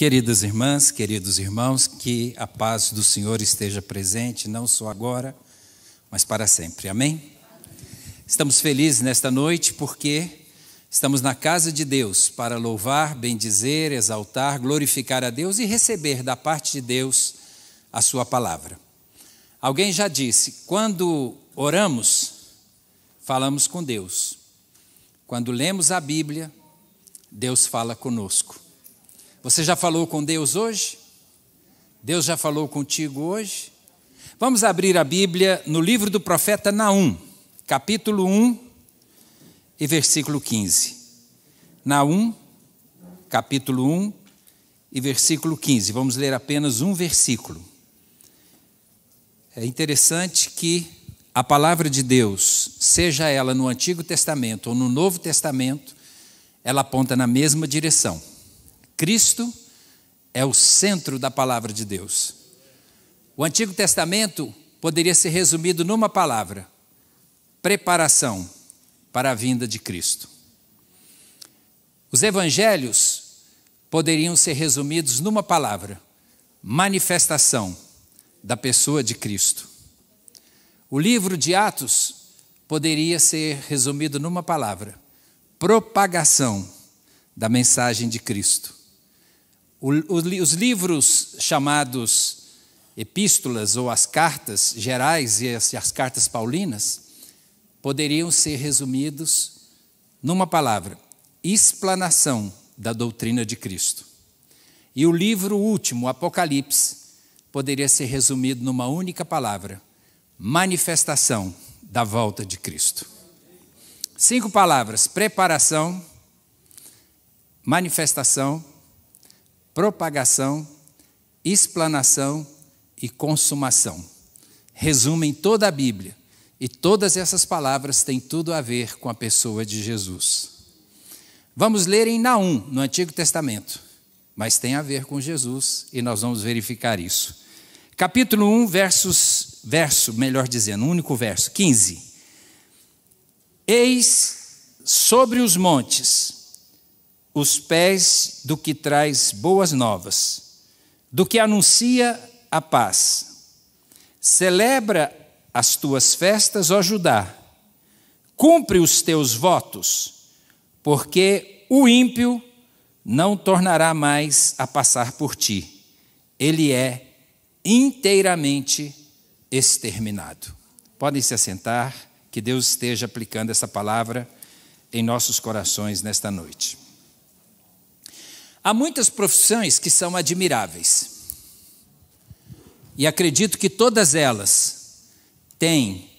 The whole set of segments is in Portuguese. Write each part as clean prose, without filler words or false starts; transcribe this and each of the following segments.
Queridas irmãs, queridos irmãos, que a paz do Senhor esteja presente, não só agora, mas para sempre. Amém? Estamos felizes nesta noite porque estamos na casa de Deus para louvar, bendizer, exaltar, glorificar a Deus e receber da parte de Deus a sua palavra. Alguém já disse, quando oramos, falamos com Deus. Quando lemos a Bíblia, Deus fala conosco. Você já falou com Deus hoje? Deus já falou contigo hoje? Vamos abrir a Bíblia no livro do profeta Naum, capítulo 1 e versículo 15. Naum, capítulo 1 e versículo 15. Vamos ler apenas um versículo. É interessante que a palavra de Deus, seja ela no Antigo Testamento ou no Novo Testamento, ela aponta na mesma direção. Cristo é o centro da palavra de Deus. O Antigo Testamento poderia ser resumido numa palavra: preparação para a vinda de Cristo. Os evangelhos poderiam ser resumidos numa palavra: manifestação da pessoa de Cristo. O livro de Atos poderia ser resumido numa palavra: propagação da mensagem de Cristo. Os livros chamados epístolas ou as cartas gerais e as cartas paulinas poderiam ser resumidos numa palavra: explanação da doutrina de Cristo. E o livro último, o Apocalipse, poderia ser resumido numa única palavra: manifestação da volta de Cristo. 5 palavras: preparação, manifestação, propagação, explanação e consumação. Resumem toda a Bíblia, e todas essas palavras têm tudo a ver com a pessoa de Jesus. Vamos ler em Naum, no Antigo Testamento, mas tem a ver com Jesus e nós vamos verificar isso. Capítulo 1, único verso, 15. Eis sobre os montes os pés do que traz boas novas, do que anuncia a paz. Celebra as tuas festas, ó Judá, cumpre os teus votos, porque o ímpio não tornará mais a passar por ti, ele é inteiramente exterminado. Podem se assentar, que Deus esteja aplicando essa palavra em nossos corações nesta noite. Há muitas profissões que são admiráveis, e acredito que todas elas têm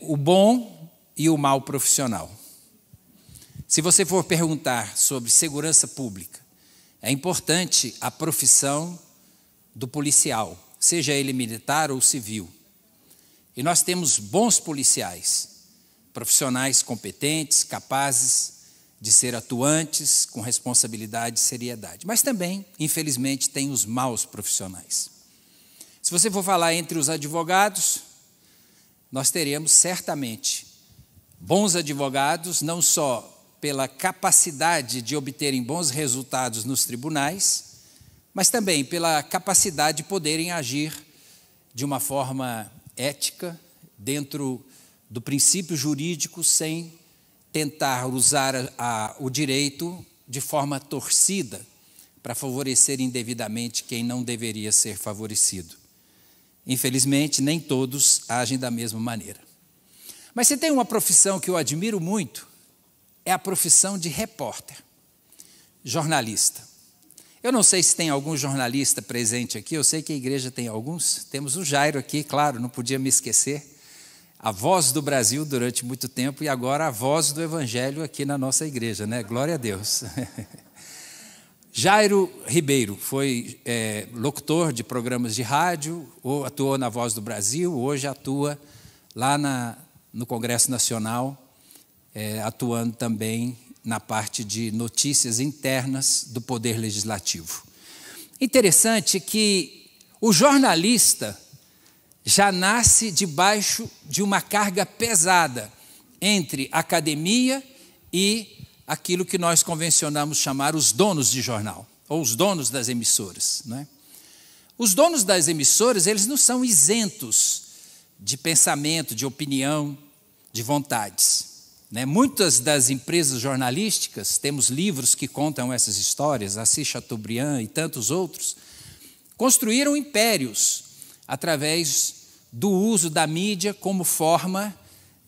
o bom e o mal profissional. Se você for perguntar sobre segurança pública, é importante a profissão do policial, seja ele militar ou civil. E nós temos bons policiais, profissionais competentes, capazes de ser atuantes, com responsabilidade e seriedade. Mas também, infelizmente, tem os maus profissionais. Se você for falar entre os advogados, nós teremos certamente bons advogados, não só pela capacidade de obterem bons resultados nos tribunais, mas também pela capacidade de poderem agir de uma forma ética, dentro do princípio jurídico, sem tentar usar o direito de forma torcida para favorecer indevidamente quem não deveria ser favorecido. Infelizmente, nem todos agem da mesma maneira. Mas se tem uma profissão que eu admiro muito, é a profissão de repórter, jornalista. Eu não sei se tem algum jornalista presente aqui, eu sei que a igreja tem alguns. Temos o Jairo aqui, claro, não podia me esquecer. A voz do Brasil durante muito tempo e agora a voz do Evangelho aqui na nossa igreja, né? Glória a Deus. Jairo Ribeiro foi locutor de programas de rádio, atuou na Voz do Brasil, hoje atua lá no Congresso Nacional, atuando também na parte de notícias internas do Poder Legislativo. Interessante que o jornalista já nasce debaixo de uma carga pesada entre academia e aquilo que nós convencionamos chamar os donos de jornal. ou os donos das emissoras, não é? Os donos das emissoras, eles não são isentos de pensamento, de opinião, de vontades, né? Muitas das empresas jornalísticas, temos livros que contam essas histórias, Assis Chateaubriand e tantos outros, construíram impérios através do uso da mídia como forma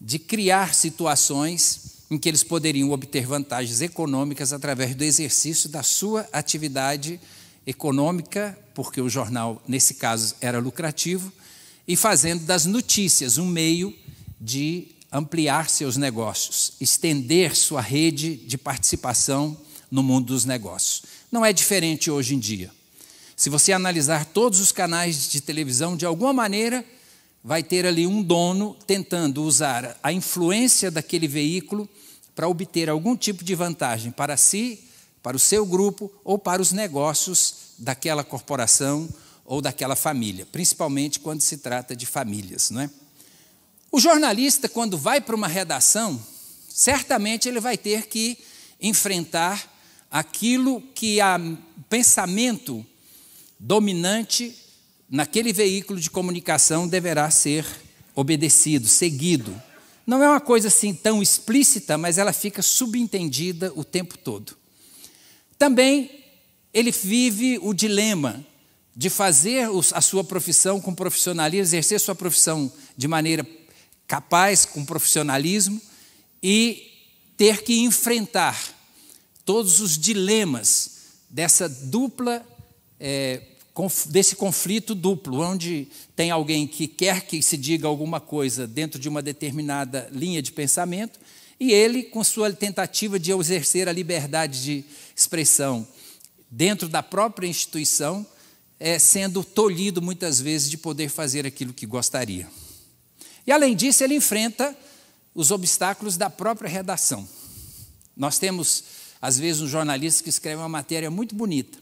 de criar situações em que eles poderiam obter vantagens econômicas através do exercício da sua atividade econômica, porque o jornal, nesse caso, era lucrativo, e fazendo das notícias um meio de ampliar seus negócios, estender sua rede de participação no mundo dos negócios. Não é diferente hoje em dia. Se você analisar todos os canais de televisão, de alguma maneira, vai ter ali um dono tentando usar a influência daquele veículo para obter algum tipo de vantagem para si, para o seu grupo ou para os negócios daquela corporação ou daquela família, principalmente quando se trata de famílias, não é? O jornalista, quando vai para uma redação, certamente ele vai ter que enfrentar aquilo que o pensamento dominante naquele veículo de comunicação deverá ser obedecido, seguido. Não é uma coisa assim tão explícita, mas ela fica subentendida o tempo todo. Também ele vive o dilema de fazer a sua profissão com profissionalismo, exercer sua profissão de maneira capaz, com profissionalismo, e ter que enfrentar todos os dilemas dessa dupla, desse conflito duplo, onde tem alguém que quer que se diga alguma coisa dentro de uma determinada linha de pensamento, e ele, com sua tentativa de exercer a liberdade de expressão dentro da própria instituição, sendo tolhido muitas vezes de poder fazer aquilo que gostaria. E, além disso, ele enfrenta os obstáculos da própria redação. Nós temos, às vezes, um jornalista que escreve uma matéria muito bonita.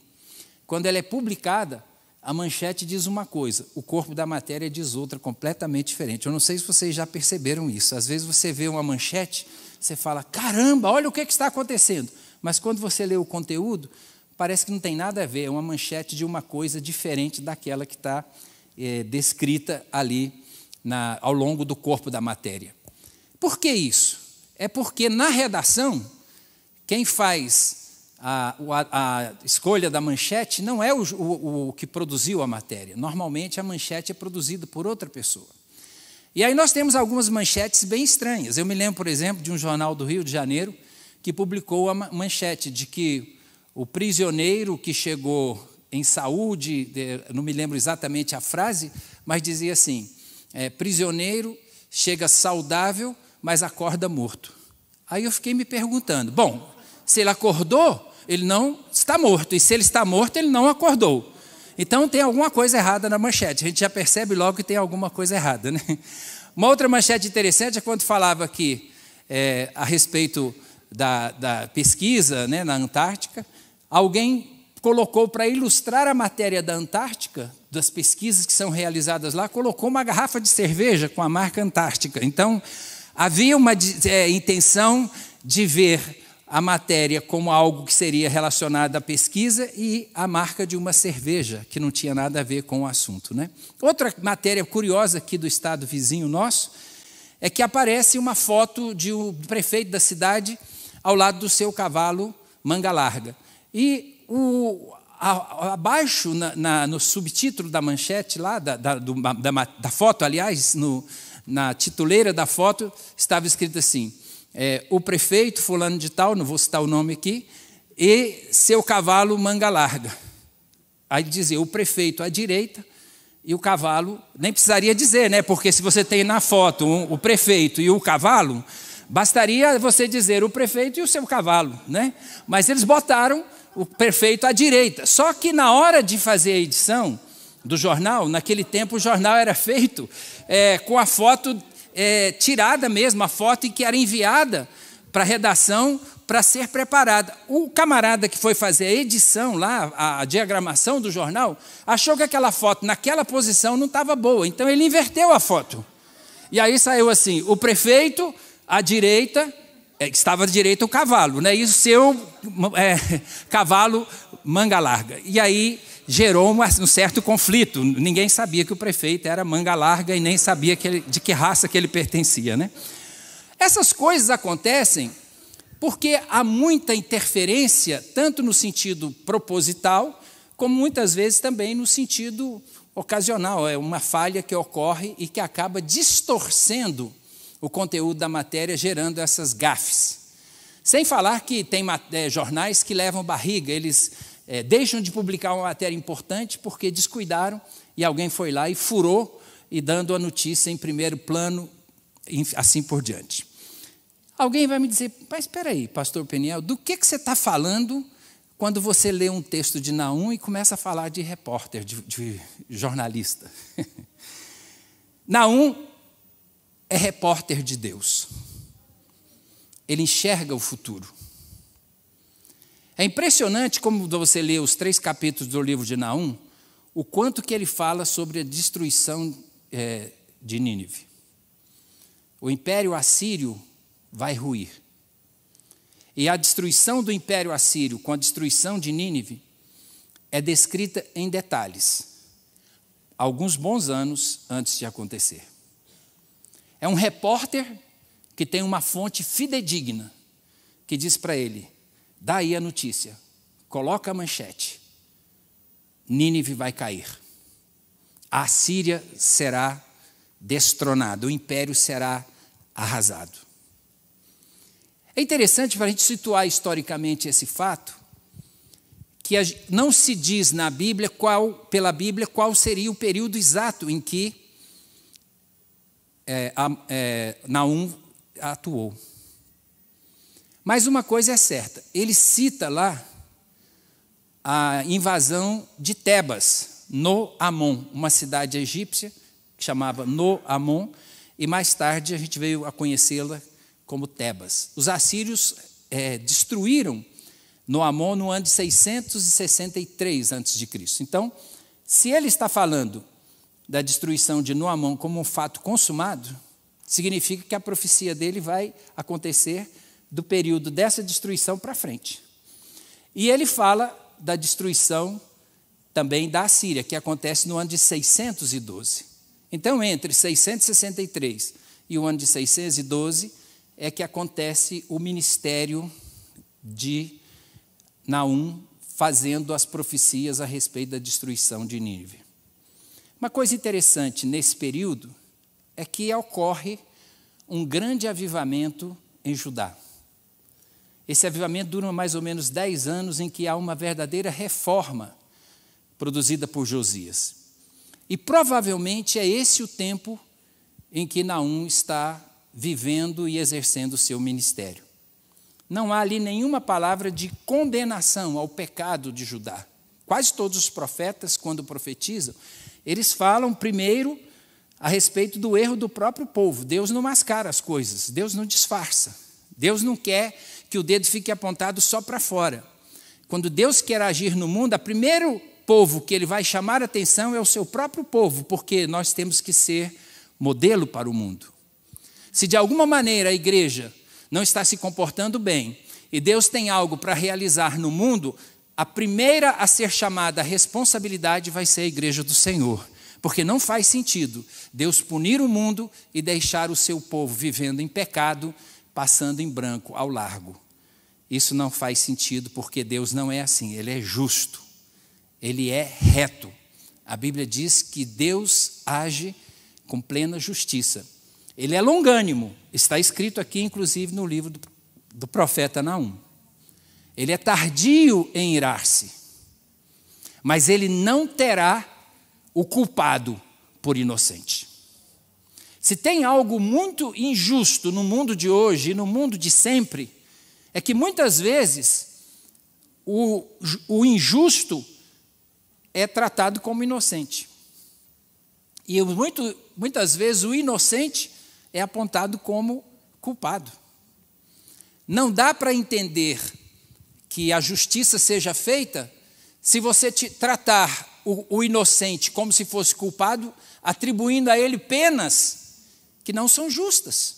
Quando ela é publicada, a manchete diz uma coisa, o corpo da matéria diz outra, completamente diferente. Eu não sei se vocês já perceberam isso. Às vezes você vê uma manchete, você fala, caramba, olha o que está acontecendo. Mas quando você lê o conteúdo, parece que não tem nada a ver, é uma manchete de uma coisa diferente daquela que está descrita ali ao longo do corpo da matéria. Por que isso? É porque na redação, quem faz a escolha da manchete não é o que produziu a matéria. Normalmente a manchete é produzida por outra pessoa. E aí nós temos algumas manchetes bem estranhas. Eu me lembro, por exemplo, de um jornal do Rio de Janeiro que publicou a manchete de que o prisioneiro que chegou em saúde, não me lembro exatamente a frase, mas dizia assim, prisioneiro chega saudável, mas acorda morto. Aí eu fiquei me perguntando, bom, se ele acordou, ele não está morto, e se ele está morto, ele não acordou. Então tem alguma coisa errada na manchete, a gente já percebe logo que tem alguma coisa errada, né? Uma outra manchete interessante é quando falava aqui a respeito da pesquisa, né, na Antártica, alguém colocou, para ilustrar a matéria da Antártica, das pesquisas que são realizadas lá, colocou uma garrafa de cerveja com a marca Antártica. Então, havia uma intenção de ver a matéria como algo que seria relacionado à pesquisa e a marca de uma cerveja, que não tinha nada a ver com o assunto, né? Outra matéria curiosa aqui do estado vizinho nosso é que aparece uma foto do prefeito da cidade ao lado do seu cavalo manga larga. E abaixo, no subtítulo da manchete, lá, da foto, aliás, na tituleira da foto, estava escrito assim, o prefeito fulano de tal, não vou citar o nome aqui, e seu cavalo manga larga. Aí dizia o prefeito à direita e o cavalo, nem precisaria dizer, né? Porque se você tem na foto o prefeito e o cavalo, bastaria você dizer o prefeito e o seu cavalo, né? Mas eles botaram o prefeito à direita. Só que na hora de fazer a edição do jornal, naquele tempo o jornal era feito com a foto tirada mesmo, a foto que era enviada para a redação para ser preparada. O camarada que foi fazer a edição lá, a diagramação do jornal, achou que aquela foto naquela posição não estava boa, então ele inverteu a foto. E aí saiu assim, o prefeito à direita, estava à direita o cavalo, né? E o seu cavalo Manga Larga. E aí gerou um certo conflito. Ninguém sabia que o prefeito era Manga Larga e nem sabia de que raça que ele pertencia, né? Essas coisas acontecem porque há muita interferência, tanto no sentido proposital, como muitas vezes também no sentido ocasional. É uma falha que ocorre e que acaba distorcendo o conteúdo da matéria, gerando essas gafes. Sem falar que tem jornais que levam barriga, eles deixam de publicar uma matéria importante porque descuidaram e alguém foi lá e furou, e dando a notícia em primeiro plano, assim por diante. Alguém vai me dizer, mas espera aí, pastor Peniel, do que você está falando quando você lê um texto de Naum e começa a falar de repórter, de jornalista? Naum é repórter de Deus. Ele enxerga o futuro. É impressionante como você lê os 3 capítulos do livro de Naum, o quanto que ele fala sobre a destruição de Nínive. O império assírio vai ruir. E a destruição do império assírio com a destruição de Nínive é descrita em detalhes, alguns bons anos antes de acontecer. É um repórter que tem uma fonte fidedigna, que diz para ele, dá aí a notícia, coloca a manchete, Nínive vai cair, a Assíria será destronada, o império será arrasado. É interessante para a gente situar historicamente esse fato, que não se diz na Bíblia, pela Bíblia, qual seria o período exato em que Naum atuou. Mas uma coisa é certa, ele cita lá a invasão de Tebas, no Amon, uma cidade egípcia que chamava No Amon, e mais tarde a gente veio a conhecê-la como Tebas. Os assírios destruíram No Amon no ano de 663 a.C. Então, se ele está falando da destruição de No Amon como um fato consumado, significa que a profecia dele vai acontecer do período dessa destruição para frente. E ele fala da destruição também da Assíria, que acontece no ano de 612. Então, entre 663 e o ano de 612, é que acontece o ministério de Naum, fazendo as profecias a respeito da destruição de Nínive. Uma coisa interessante nesse período é que ocorre um grande avivamento em Judá. Esse avivamento dura mais ou menos 10 anos, em que há uma verdadeira reforma produzida por Josias. E provavelmente é esse o tempo em que Naum está vivendo e exercendo o seu ministério. Não há ali nenhuma palavra de condenação ao pecado de Judá. Quase todos os profetas, quando profetizam, eles falam primeiro a respeito do erro do próprio povo. Deus não mascara as coisas, Deus não disfarça. Deus não quer que o dedo fique apontado só para fora. Quando Deus quer agir no mundo, o primeiro povo que ele vai chamar a atenção é o seu próprio povo, porque nós temos que ser modelo para o mundo. Se de alguma maneira a igreja não está se comportando bem e Deus tem algo para realizar no mundo, a primeira a ser chamada à responsabilidade vai ser a igreja do Senhor. Porque não faz sentido Deus punir o mundo e deixar o seu povo vivendo em pecado, passando em branco ao largo. Isso não faz sentido, porque Deus não é assim, Ele é justo, Ele é reto. A Bíblia diz que Deus age com plena justiça. Ele é longânimo, está escrito aqui, inclusive, no livro do profeta Naum. Ele é tardio em irar-se, mas ele não terá o culpado por inocente. Se tem algo muito injusto no mundo de hoje e no mundo de sempre, é que muitas vezes o injusto é tratado como inocente. E muitas vezes o inocente é apontado como culpado. Não dá para entender que a justiça seja feita se você tratar o inocente como se fosse culpado, atribuindo a ele penas que não são justas,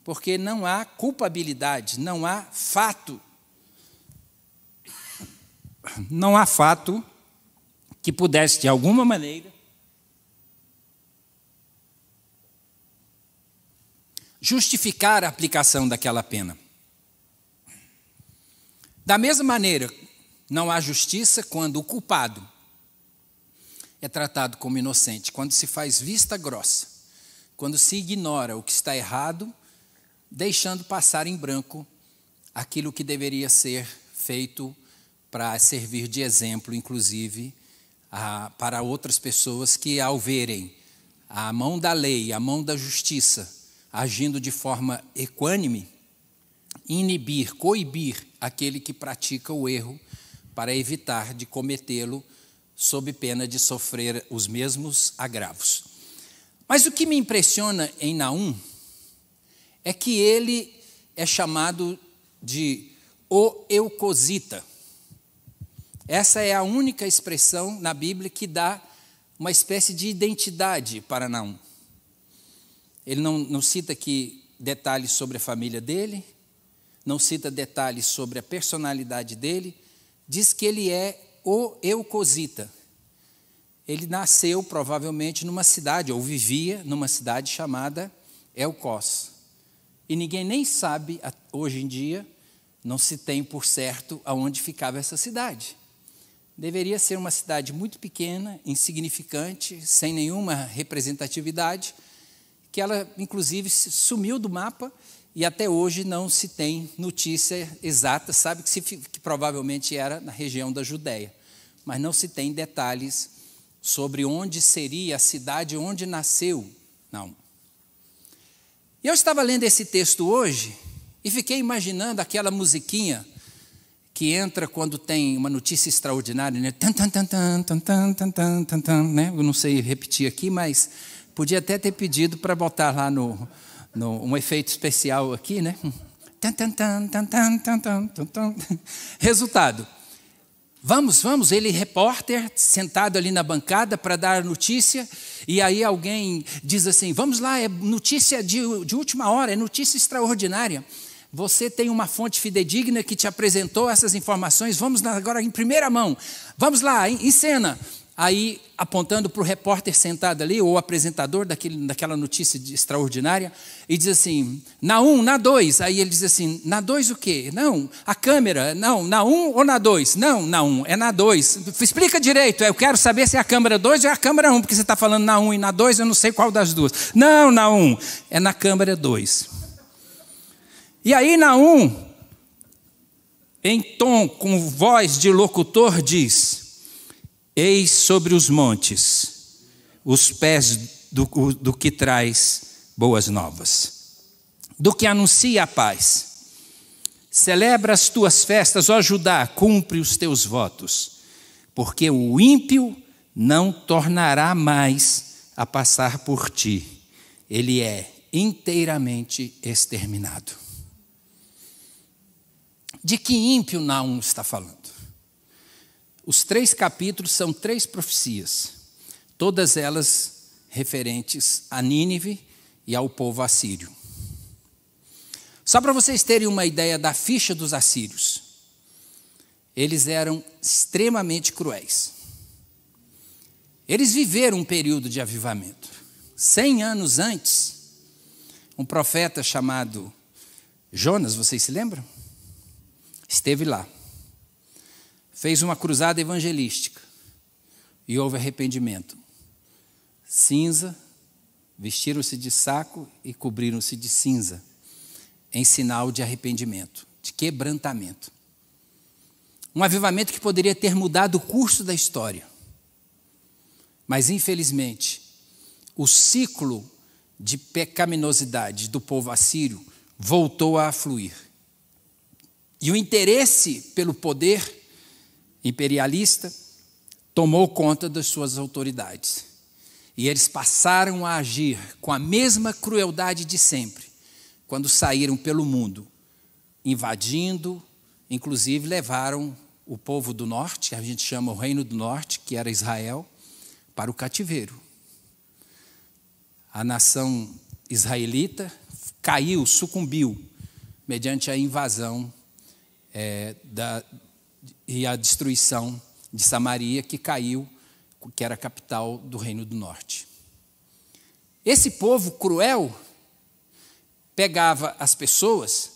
porque não há culpabilidade, não há fato não há fato que pudesse, de alguma maneira, justificar a aplicação daquela pena. Da mesma maneira, não há justiça quando o culpado é tratado como inocente, quando se faz vista grossa, quando se ignora o que está errado, deixando passar em branco aquilo que deveria ser feito para servir de exemplo, inclusive, para outras pessoas que, ao verem a mão da lei, a mão da justiça, agindo de forma equânime, inibir, coibir aquele que pratica o erro para evitar de cometê-lo sob pena de sofrer os mesmos agravos. Mas o que me impressiona em Naum é que ele é chamado de o Eucosita. Essa é a única expressão na Bíblia que dá uma espécie de identidade para Naum. Ele não cita aqui detalhes sobre a família dele, não cita detalhes sobre a personalidade dele, diz que ele é o Eucosita. Ele nasceu provavelmente numa cidade, ou vivia numa cidade chamada Elcós. E ninguém nem sabe, hoje em dia, não se tem por certo aonde ficava essa cidade. Deveria ser uma cidade muito pequena, insignificante, sem nenhuma representatividade, que ela, inclusive, sumiu do mapa e até hoje não se tem notícia exata. Sabe que provavelmente era na região da Judéia, mas não se tem detalhes sobre onde seria a cidade onde nasceu. Não. E eu estava lendo esse texto hoje e fiquei imaginando aquela musiquinha que entra quando tem uma notícia extraordinária, né? Né? Eu não sei repetir aqui, mas podia até ter pedido para botar lá um efeito especial aqui, né? Resultado. Vamos, ele repórter, sentado ali na bancada para dar a notícia, e aí alguém diz assim, vamos lá, é notícia de última hora, é notícia extraordinária. Você tem uma fonte fidedigna que te apresentou essas informações, vamos lá agora em primeira mão, vamos lá, em cena. Aí, apontando para o repórter sentado ali, ou o apresentador daquela notícia extraordinária, e diz assim, na 1, na 2. Aí ele diz assim, na 2 o quê? Não, a câmera, não, na 1 ou na 2? Não, na 1, é na 2. Explica direito, eu quero saber se é a câmera 2 ou é a câmera 1, porque você está falando na 1 e na 2, eu não sei qual das duas. Não, na 1, é na câmera 2. E aí na 1, em tom, com voz de locutor, diz, eis sobre os montes os pés do que traz boas novas, do que anuncia a paz. Celebra as tuas festas, ó Judá, cumpre os teus votos, porque o ímpio não tornará mais a passar por ti, ele é inteiramente exterminado. De que ímpio Naum está falando? Os 3 capítulos são 3 profecias, todas elas referentes a Nínive e ao povo assírio. Só para vocês terem uma ideia da ficha dos assírios, eles eram extremamente cruéis. Eles viveram um período de avivamento. 100 anos antes, um profeta chamado Jonas, vocês se lembram? Esteve lá. Fez uma cruzada evangelística e houve arrependimento. Cinza, vestiram-se de saco e cobriram-se de cinza, em sinal de arrependimento, de quebrantamento. Um avivamento que poderia ter mudado o curso da história. Mas, infelizmente, o ciclo de pecaminosidade do povo assírio voltou a afluir. E o interesse pelo poder imperialista tomou conta das suas autoridades. E eles passaram a agir com a mesma crueldade de sempre, quando saíram pelo mundo, invadindo, inclusive levaram o povo do norte, que a gente chama o Reino do Norte, que era Israel, para o cativeiro. A nação israelita caiu, sucumbiu, mediante a invasão e a destruição de Samaria, que caiu, que era a capital do Reino do Norte. Esse povo cruel pegava as pessoas,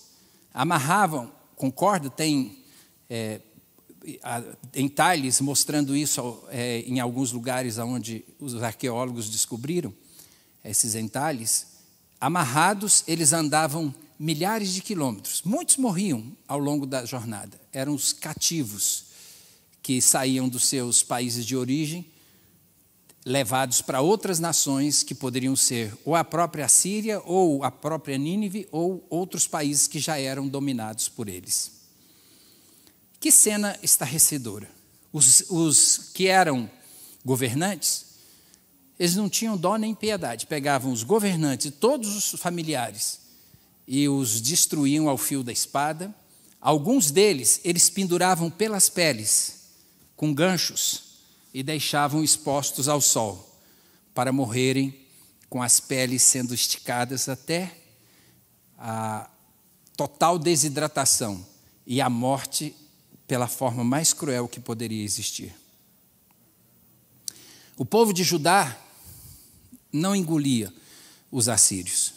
amarravam com corda, tem entalhes mostrando isso em alguns lugares onde os arqueólogos descobriram esses entalhes. Amarrados, eles andavam milhares de quilômetros. Muitos morriam ao longo da jornada. Eram os cativos que saíam dos seus países de origem, levados para outras nações que poderiam ser ou a própria Síria, ou a própria Nínive, ou outros países que já eram dominados por eles. Que cena estarrecedora. Os que eram governantes, eles não tinham dó nem piedade. Pegavam os governantes e todos os familiares e os destruíam ao fio da espada. Alguns deles, eles penduravam pelas peles, com ganchos, e deixavam expostos ao sol, para morrerem com as peles sendo esticadas até a total desidratação e a morte pela forma mais cruel que poderia existir. O povo de Judá não engolia os assírios.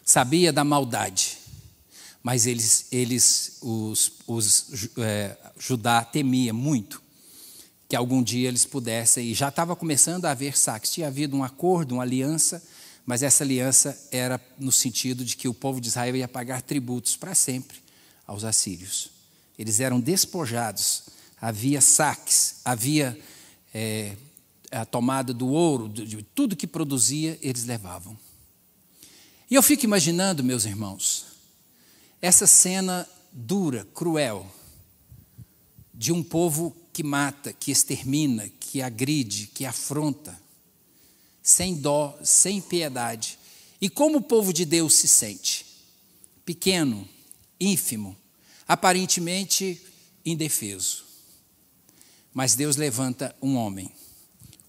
Sabia da maldade, mas Judá temia muito que algum dia eles pudessem, e já estava começando a haver saques. Tinha havido um acordo, uma aliança, mas essa aliança era no sentido de que o povo de Israel ia pagar tributos para sempre aos assírios. Eles eram despojados, havia saques, havia a tomada do ouro, de tudo que produzia, eles levavam. E eu fico imaginando, meus irmãos, essa cena dura, cruel, de um povo que mata, que extermina, que agride, que afronta, sem dó, sem piedade. E como o povo de Deus se sente? Pequeno, ínfimo, aparentemente indefeso. Mas Deus levanta um homem,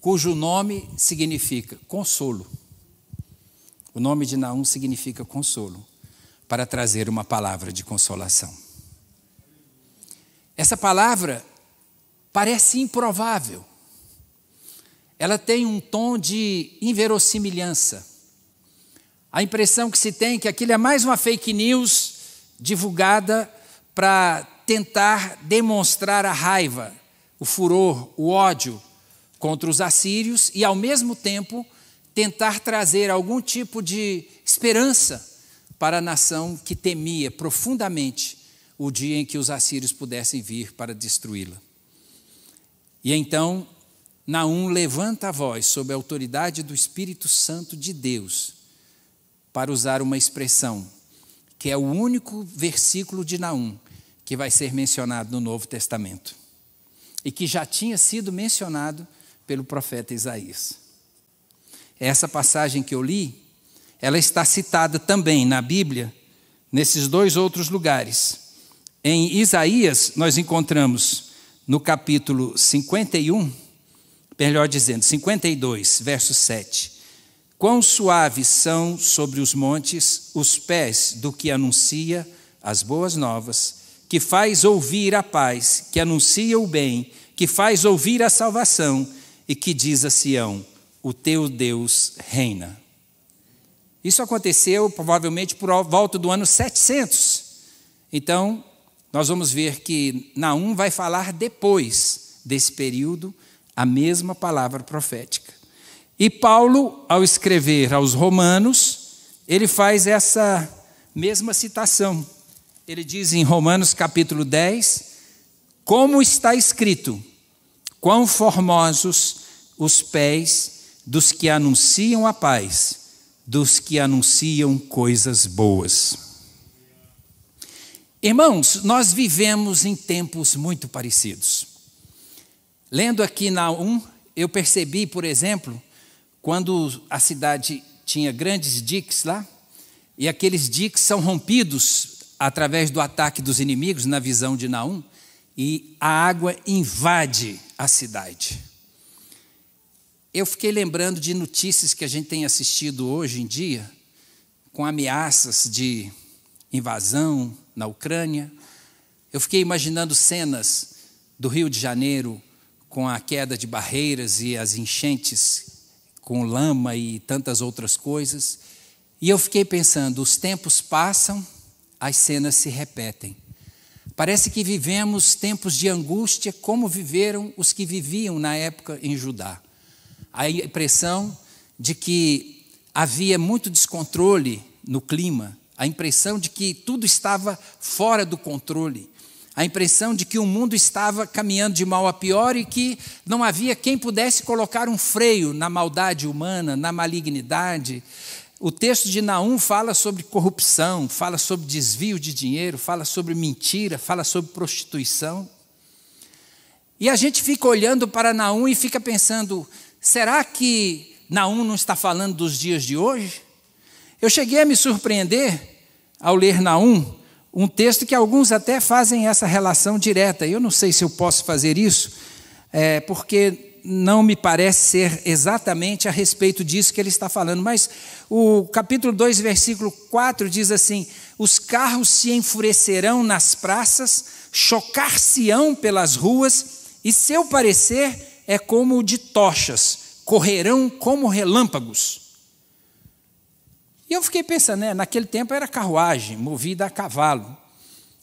cujo nome significa consolo. O nome de Naum significa consolo, para trazer uma palavra de consolação. Essa palavra parece improvável. Ela tem um tom de inverossimilhança. A impressão que se tem é que aquilo é mais uma fake news divulgada para tentar demonstrar a raiva, o furor, o ódio contra os assírios e, ao mesmo tempo, tentar trazer algum tipo de esperança para a nação que temia profundamente o dia em que os assírios pudessem vir para destruí-la. E então, Naum levanta a voz sob a autoridade do Espírito Santo de Deus para usar uma expressão que é o único versículo de Naum que vai ser mencionado no Novo Testamento e que já tinha sido mencionado pelo profeta Isaías. Essa passagem que eu li, ela está citada também na Bíblia, nesses dois outros lugares. Em Isaías, nós encontramos no capítulo 51, melhor dizendo, 52, verso 7. Quão suaves são sobre os montes os pés do que anuncia as boas novas, que faz ouvir a paz, que anuncia o bem, que faz ouvir a salvação e que diz a Sião: o teu Deus reina. Isso aconteceu provavelmente por volta do ano 700. Então, nós vamos ver que Naum vai falar depois desse período a mesma palavra profética. E Paulo, ao escrever aos Romanos, ele faz essa mesma citação. Ele diz em Romanos capítulo 10, como está escrito: quão formosos os pés dos que anunciam a paz, dos que anunciam coisas boas. Irmãos, nós vivemos em tempos muito parecidos. Lendo aqui Naum, eu percebi, por exemplo, quando a cidade tinha grandes diques lá, e aqueles diques são rompidos através do ataque dos inimigos, na visão de Naum, e a água invade a cidade. Eu fiquei lembrando de notícias que a gente tem assistido hoje em dia, com ameaças de invasão na Ucrânia. Eu fiquei imaginando cenas do Rio de Janeiro com a queda de barreiras e as enchentes com lama e tantas outras coisas. E eu fiquei pensando, os tempos passam, as cenas se repetem. Parece que vivemos tempos de angústia como viveram os que viviam na época em Judá. A impressão de que havia muito descontrole no clima, a impressão de que tudo estava fora do controle, a impressão de que o mundo estava caminhando de mal a pior e que não havia quem pudesse colocar um freio na maldade humana, na malignidade. O texto de Naum fala sobre corrupção, fala sobre desvio de dinheiro, fala sobre mentira, fala sobre prostituição. E a gente fica olhando para Naum e fica pensando, será que Naum não está falando dos dias de hoje? Eu cheguei a me surpreender ao ler Naum, um texto que alguns até fazem essa relação direta. Eu não sei se eu posso fazer isso, porque não me parece ser exatamente a respeito disso que ele está falando, mas o capítulo 2, versículo 4 diz assim: os carros se enfurecerão nas praças, chocar-se-ão pelas ruas, e seu parecer é como o de tochas, correrão como relâmpagos. E eu fiquei pensando, naquele tempo era carruagem, movida a cavalo.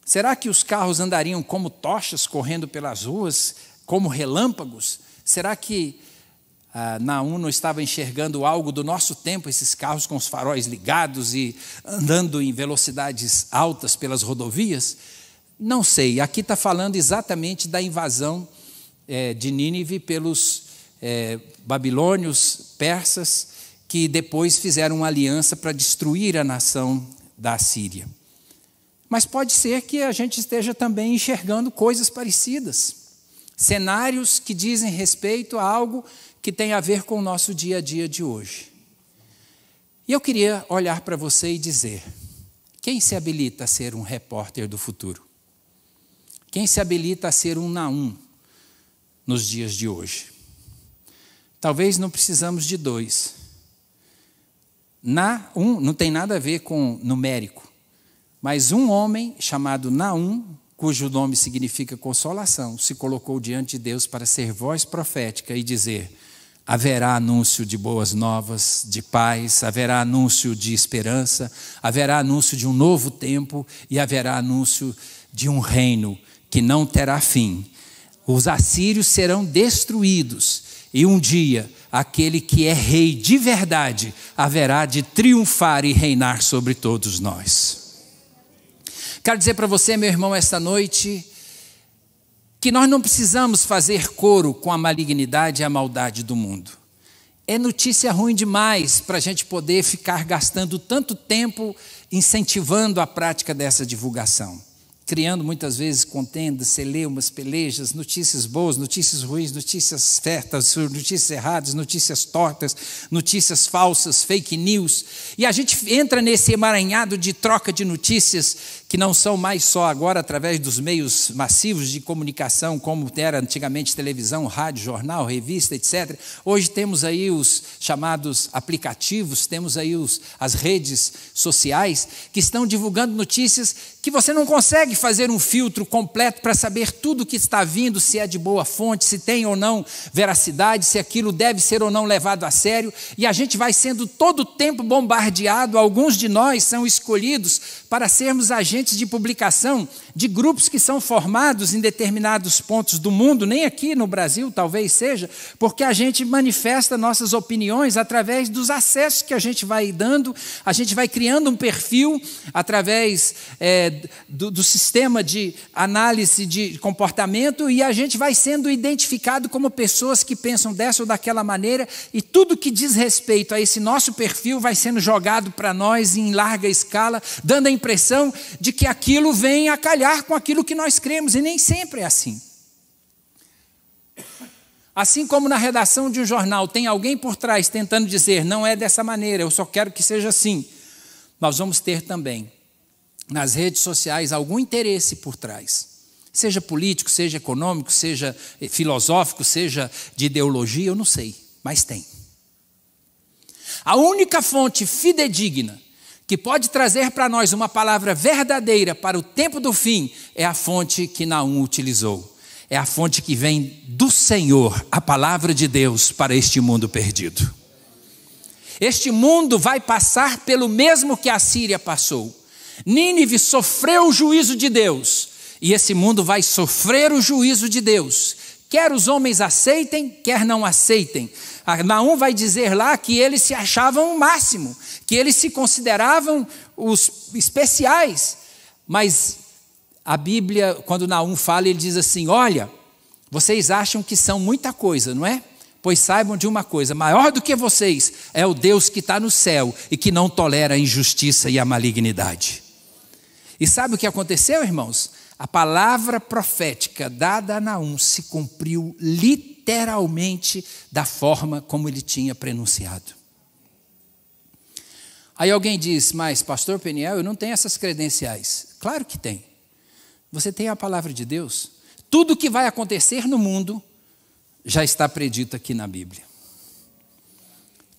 Será que os carros andariam como tochas, correndo pelas ruas, como relâmpagos? Será que Naum não estava enxergando algo do nosso tempo, esses carros com os faróis ligados e andando em velocidades altas pelas rodovias? Não sei, aqui está falando exatamente da invasão de Nínive pelos babilônios, persas, que depois fizeram uma aliança para destruir a nação da Assíria. Mas pode ser que a gente esteja também enxergando coisas parecidas. Cenários que dizem respeito a algo que tem a ver com o nosso dia a dia de hoje. E eu queria olhar para você e dizer, quem se habilita a ser um repórter do futuro? Quem se habilita a ser um Naum nos dias de hoje? Talvez não precisamos de dois. Não tem nada a ver com numérico, mas um homem chamado Naum, cujo nome significa consolação, se colocou diante de Deus para ser voz profética e dizer: haverá anúncio de boas novas, de paz, haverá anúncio de esperança, haverá anúncio de um novo tempo e haverá anúncio de um reino que não terá fim. Os assírios serão destruídos e um dia aquele que é rei de verdade haverá de triunfar e reinar sobre todos nós. Quero dizer para você, meu irmão, esta noite, que nós não precisamos fazer coro com a malignidade e a maldade do mundo. É notícia ruim demais para a gente poder ficar gastando tanto tempo incentivando a prática dessa divulgação. Criando muitas vezes contendas, celeumas, pelejas, notícias boas, notícias ruins, notícias certas, notícias erradas, notícias tortas, notícias falsas, fake news. E a gente entra nesse emaranhado de troca de notícias que não são mais só agora através dos meios massivos de comunicação, como era antigamente televisão, rádio, jornal, revista, etc. Hoje temos aí os chamados aplicativos, temos aí as redes sociais que estão divulgando notícias que você não consegue fazer um filtro completo para saber tudo que está vindo, se é de boa fonte, se tem ou não veracidade, se aquilo deve ser ou não levado a sério, e a gente vai sendo todo o tempo bombardeado. Alguns de nós são escolhidos para sermos agentes de publicação de grupos que são formados em determinados pontos do mundo, nem aqui no Brasil talvez seja, porque a gente manifesta nossas opiniões através dos acessos que a gente vai dando, a gente vai criando um perfil através do sistema de análise de comportamento, e a gente vai sendo identificado como pessoas que pensam dessa ou daquela maneira, e tudo que diz respeito a esse nosso perfil vai sendo jogado para nós em larga escala, dando a impressão de que aquilo vem a calhar com aquilo que nós cremos, e nem sempre é assim. Assim como na redação de um jornal tem alguém por trás tentando dizer, não é dessa maneira, eu só quero que seja assim, nós vamos ter também nas redes sociais algum interesse por trás, seja político, seja econômico, seja filosófico, seja de ideologia, eu não sei, mas tem. A única fonte fidedigna que pode trazer para nós uma palavra verdadeira para o tempo do fim, é a fonte que Naum utilizou. É a fonte que vem do Senhor, a palavra de Deus para este mundo perdido. Este mundo vai passar pelo mesmo que a Síria passou. Nínive sofreu o juízo de Deus, e esse mundo vai sofrer o juízo de Deus. Quer os homens aceitem, quer não aceitem. Naum vai dizer lá que eles se achavam o máximo, que eles se consideravam os especiais. Mas a Bíblia, quando Naum fala, ele diz assim: olha, vocês acham que são muita coisa, não é? Pois saibam de uma coisa, maior do que vocês é o Deus que está no céu e que não tolera a injustiça e a malignidade. E sabe o que aconteceu, irmãos? A palavra profética dada a Naum se cumpriu literalmente da forma como ele tinha pronunciado. Aí alguém diz: mas pastor Peniel, eu não tenho essas credenciais. Claro que tem. Você tem a palavra de Deus. Tudo que vai acontecer no mundo já está predito aqui na Bíblia.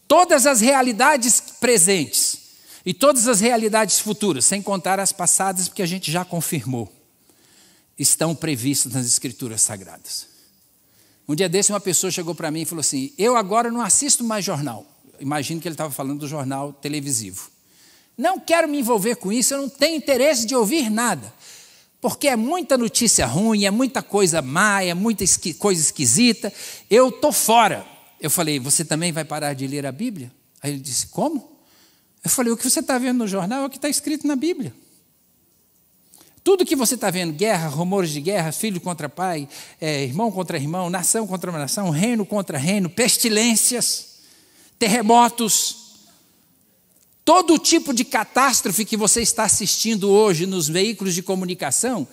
Todas as realidades presentes e todas as realidades futuras, sem contar as passadas, porque a gente já confirmou, estão previstas nas Escrituras Sagradas. Um dia desse uma pessoa chegou para mim e falou assim: eu agora não assisto mais jornal. Imagino que ele estava falando do jornal televisivo. Não quero me envolver com isso, eu não tenho interesse de ouvir nada. Porque é muita notícia ruim, é muita coisa má, é muita coisa esquisita. Eu estou fora. Eu falei: você também vai parar de ler a Bíblia? Aí ele disse: como? Eu falei: o que você está vendo no jornal é o que está escrito na Bíblia. Tudo que você está vendo, guerra, rumores de guerra, filho contra pai, irmão contra irmão, nação contra nação, reino contra reino, pestilências, terremotos, todo tipo de catástrofe que você está assistindo hoje nos veículos de comunicação,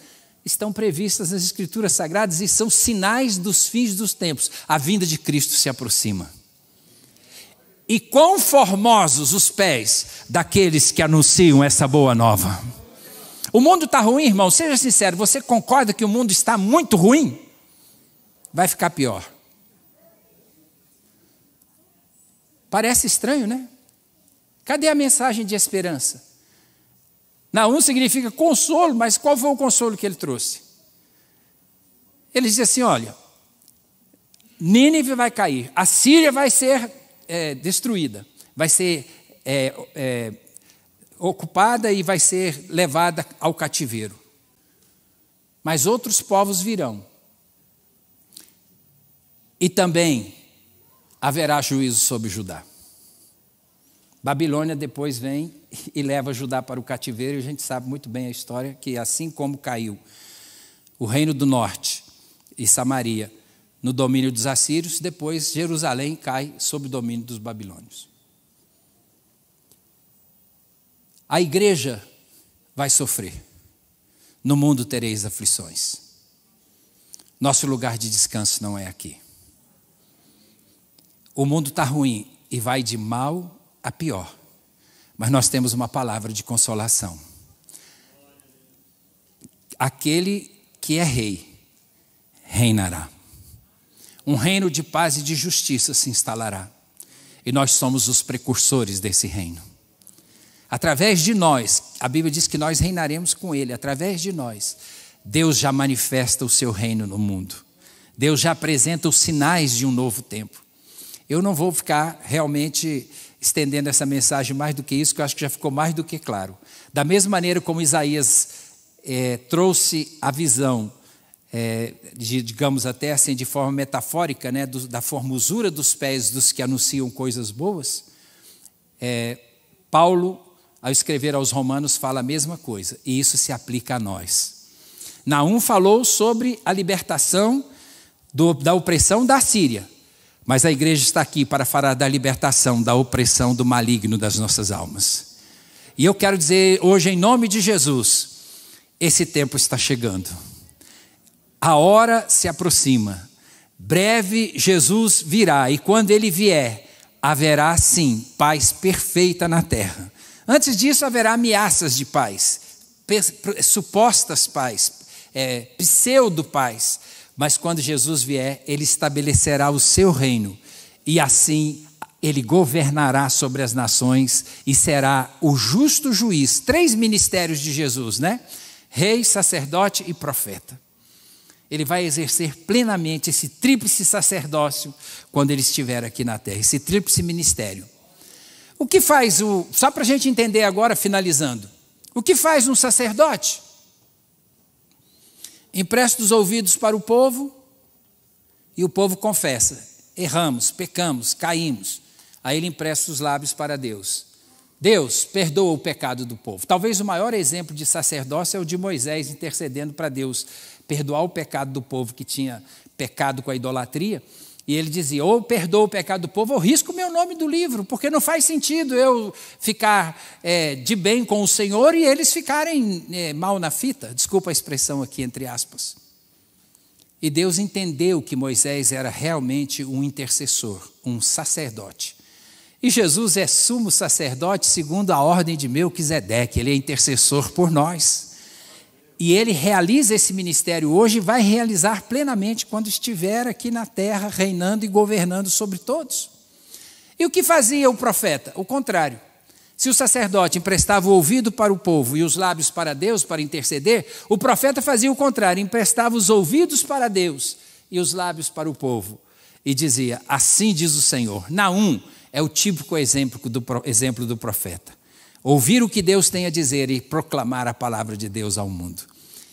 estão previstas nas Escrituras Sagradas e são sinais dos fins dos tempos. A vinda de Cristo se aproxima. E quão formosos os pés daqueles que anunciam essa boa nova. O mundo está ruim, irmão, seja sincero, você concorda que o mundo está muito ruim? Vai ficar pior. Parece estranho, né? Cadê a mensagem de esperança? Naum significa consolo, mas qual foi o consolo que ele trouxe? Ele diz assim: olha, Nínive vai cair, a Síria vai ser destruída, vai ser ocupada e vai ser levada ao cativeiro. Mas outros povos virão. E também haverá juízo sobre Judá. Babilônia depois vem e leva Judá para o cativeiro, e a gente sabe muito bem a história, que assim como caiu o reino do norte e Samaria no domínio dos assírios, depois Jerusalém cai sob o domínio dos babilônios. A igreja vai sofrer. No mundo tereis aflições. Nosso lugar de descanso não é aqui. O mundo está ruim e vai de mal a pior. Mas nós temos uma palavra de consolação. Aquele que é rei, reinará. Um reino de paz e de justiça se instalará. E nós somos os precursores desse reino. Através de nós, a Bíblia diz que nós reinaremos com Ele. Através de nós, Deus já manifesta o seu reino no mundo. Deus já apresenta os sinais de um novo tempo. Eu não vou ficar realmente estendendo essa mensagem mais do que isso, que eu acho que já ficou mais do que claro. Da mesma maneira como Isaías trouxe a visão, digamos até assim de forma metafórica, né, da formosura dos pés dos que anunciam coisas boas, Paulo, ao escrever aos Romanos, fala a mesma coisa, e isso se aplica a nós. Naum falou sobre a libertação da opressão da Síria, mas a igreja está aqui para falar da libertação da opressão do maligno das nossas almas. E eu quero dizer hoje, em nome de Jesus, esse tempo está chegando. A hora se aproxima. Breve Jesus virá, e quando Ele vier, haverá sim paz perfeita na terra. Antes disso haverá ameaças de paz, supostas paz, pseudo-paz. Mas quando Jesus vier, Ele estabelecerá o seu reino. E assim Ele governará sobre as nações e será o justo juiz. 3 ministérios de Jesus, né? Rei, sacerdote e profeta. Ele vai exercer plenamente esse tríplice sacerdócio quando ele estiver aqui na terra, esse tríplice ministério. O que faz só para a gente entender agora, finalizando, o que faz um sacerdote? Empresta os ouvidos para o povo e o povo confessa: erramos, pecamos, caímos. Aí ele empresta os lábios para Deus. Deus perdoa o pecado do povo. Talvez o maior exemplo de sacerdócio é o de Moisés intercedendo para Deus perdoar o pecado do povo que tinha pecado com a idolatria. E ele dizia: ou perdoa o pecado do povo, ou risco o meu nome do livro, porque não faz sentido eu ficar de bem com o Senhor e eles ficarem mal na fita. Desculpa a expressão aqui, entre aspas. E Deus entendeu que Moisés era realmente um intercessor, um sacerdote. E Jesus é sumo sacerdote segundo a ordem de Melquisedeque, ele é intercessor por nós. E ele realiza esse ministério hoje e vai realizar plenamente quando estiver aqui na terra, reinando e governando sobre todos. E o que fazia o profeta? O contrário. Se o sacerdote emprestava o ouvido para o povo e os lábios para Deus, para interceder, o profeta fazia o contrário, emprestava os ouvidos para Deus e os lábios para o povo. E dizia: assim diz o Senhor. Naum é o típico exemplo do profeta. Ouvir o que Deus tem a dizer e proclamar a palavra de Deus ao mundo.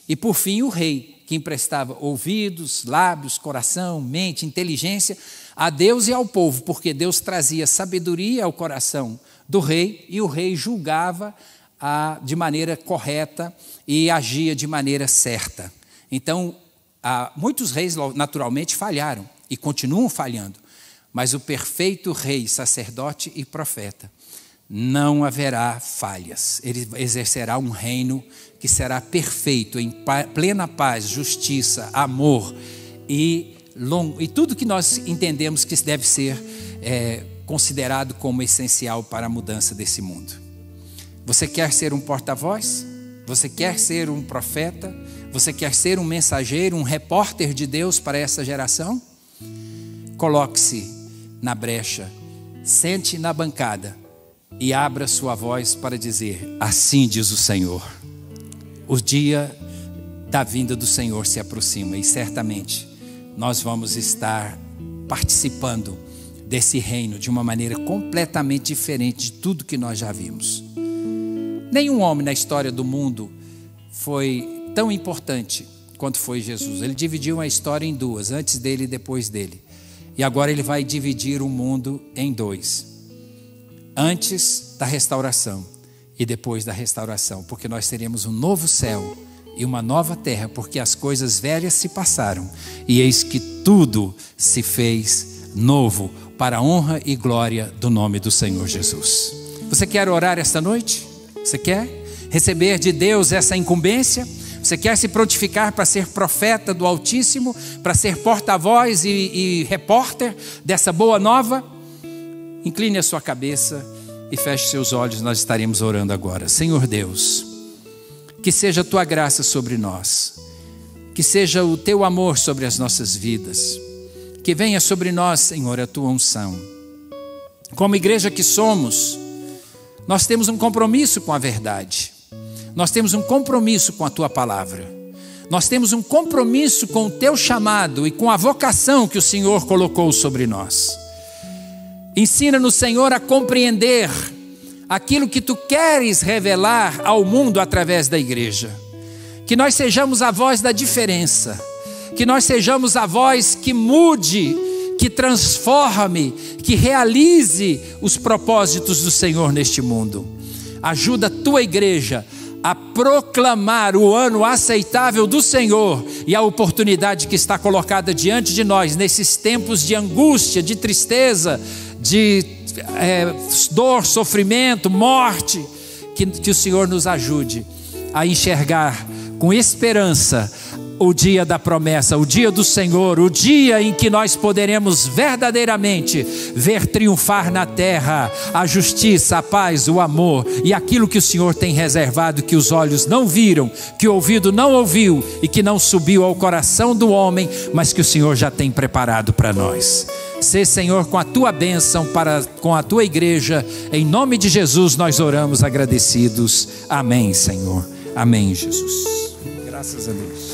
E por fim o rei, que emprestava ouvidos, lábios, coração, mente, inteligência a Deus e ao povo, porque Deus trazia sabedoria ao coração do rei e o rei julgava de maneira correta e agia de maneira certa. Então, muitos reis naturalmente falharam e continuam falhando, mas o perfeito rei, sacerdote e profeta, não haverá falhas. Ele exercerá um reino que será perfeito, em plena paz, justiça, amor e tudo que nós entendemos que deve ser considerado como essencial para a mudança desse mundo. Você quer ser um porta-voz? Você quer ser um profeta? Você quer ser um mensageiro, um repórter de Deus para essa geração? Coloque-se na brecha, sente na bancada e abra sua voz para dizer: assim diz o Senhor. O dia da vinda do Senhor se aproxima e certamente nós vamos estar participando desse reino de uma maneira completamente diferente de tudo que nós já vimos. Nenhum homem na história do mundo foi tão importante quanto foi Jesus. Ele dividiu a história em duas, antes dele e depois dele. E agora ele vai dividir o mundo em dois. Antes da restauração e depois da restauração, porque nós teremos um novo céu e uma nova terra, porque as coisas velhas se passaram e eis que tudo se fez novo, para a honra e glória do nome do Senhor Jesus. Você quer orar esta noite? Você quer receber de Deus essa incumbência? Você quer se prontificar para ser profeta do Altíssimo, para ser porta-voz e repórter dessa boa nova? Incline a sua cabeça e feche seus olhos, nós estaremos orando agora. Senhor Deus, que seja a tua graça sobre nós, que seja o teu amor sobre as nossas vidas, que venha sobre nós, Senhor, a tua unção. Como igreja que somos, nós temos um compromisso com a verdade, nós temos um compromisso com a tua palavra, nós temos um compromisso com o teu chamado e com a vocação que o Senhor colocou sobre nós. Ensina-nos, Senhor, a compreender aquilo que tu queres revelar ao mundo através da igreja. Que nós sejamos a voz da diferença, que nós sejamos a voz que mude, que transforme, que realize os propósitos do Senhor neste mundo. Ajuda a tua igreja a proclamar o ano aceitável do Senhor e a oportunidade que está colocada diante de nós nesses tempos de angústia, de tristeza, de dor, sofrimento, morte, que o Senhor nos ajude a enxergar com esperança o dia da promessa, o dia do Senhor, o dia em que nós poderemos verdadeiramente ver triunfar na terra a justiça, a paz, o amor e aquilo que o Senhor tem reservado, que os olhos não viram, que o ouvido não ouviu e que não subiu ao coração do homem, mas que o Senhor já tem preparado para nós. Sê, Senhor, com a tua bênção com a tua igreja. Em nome de Jesus nós oramos agradecidos. Amém, Senhor. Amém, Jesus. Graças a Deus.